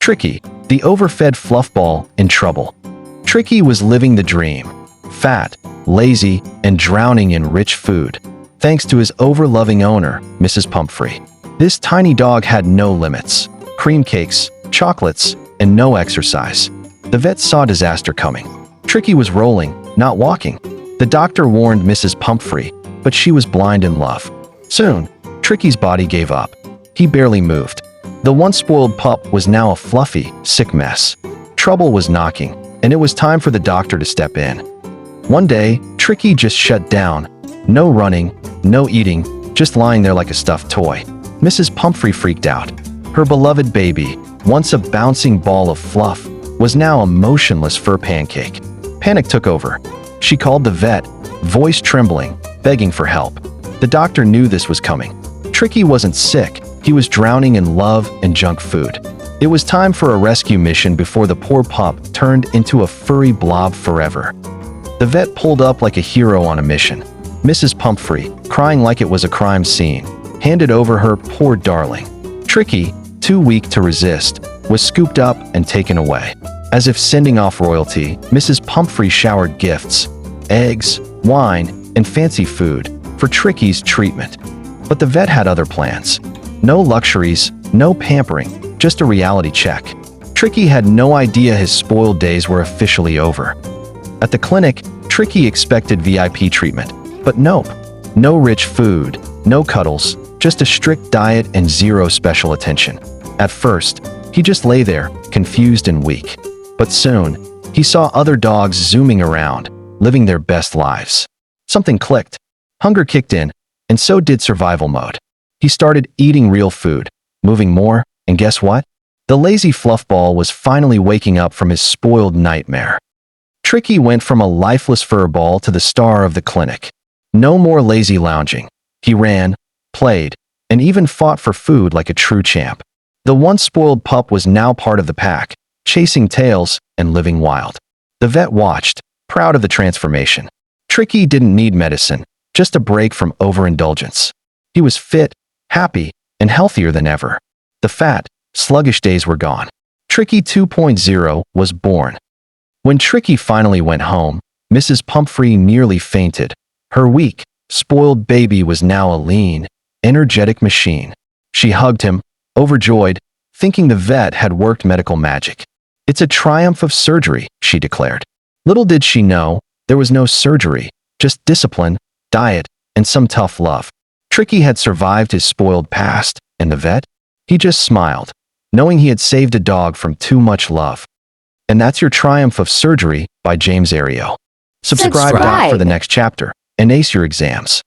Tricky, the overfed fluffball, in trouble. Tricky was living the dream. Fat, lazy, and drowning in rich food, thanks to his over-loving owner, Mrs. Pumphrey. This tiny dog had no limits. Cream cakes, chocolates, and no exercise. The vet saw disaster coming. Tricky was rolling, not walking. The doctor warned Mrs. Pumphrey, but she was blind in love. Soon, Tricky's body gave up. He barely moved. The once spoiled pup was now a fluffy, sick mess. Trouble was knocking, and it was time for the doctor to step in. One day, Tricky just shut down. No running, no eating, just lying there like a stuffed toy. Mrs. Pumphrey freaked out. Her beloved baby, once a bouncing ball of fluff, was now a motionless fur pancake. Panic took over. She called the vet, voice trembling, begging for help. The doctor knew this was coming. Tricky wasn't sick. He was drowning in love and junk food. It was time for a rescue mission before the poor pup turned into a furry blob forever. The vet pulled up like a hero on a mission. Mrs. Pumphrey, crying like it was a crime scene, handed over her poor darling. Tricky, too weak to resist, was scooped up and taken away. As if sending off royalty, Mrs. Pumphrey showered gifts, eggs, wine, and fancy food for Tricky's treatment. But the vet had other plans. No luxuries, no pampering, just a reality check. Tricky had no idea his spoiled days were officially over. At the clinic, Tricky expected VIP treatment, but nope. No rich food, no cuddles, just a strict diet and zero special attention. At first, he just lay there, confused and weak. But soon, he saw other dogs zooming around, living their best lives. Something clicked. Hunger kicked in, and so did survival mode. He started eating real food, moving more, and guess what? The lazy fluffball was finally waking up from his spoiled nightmare. Tricky went from a lifeless furball to the star of the clinic. No more lazy lounging. He ran, played, and even fought for food like a true champ. The once spoiled pup was now part of the pack, chasing tails and living wild. The vet watched, proud of the transformation. Tricky didn't need medicine, just a break from overindulgence. He was fit, happy, and healthier than ever. The fat, sluggish days were gone. Tricky 2.0 was born. When Tricky finally went home, Mrs. Pumphrey nearly fainted. Her weak, spoiled baby was now a lean, energetic machine. She hugged him, overjoyed, thinking the vet had worked medical magic. "It's a triumph of surgery," she declared. Little did she know, there was no surgery, just discipline, diet, and some tough love. Tricky had survived his spoiled past, and the vet? He just smiled, knowing he had saved a dog from too much love. And that's your Triumph of Surgery by James Herriot. Subscribe for the next chapter and ace your exams.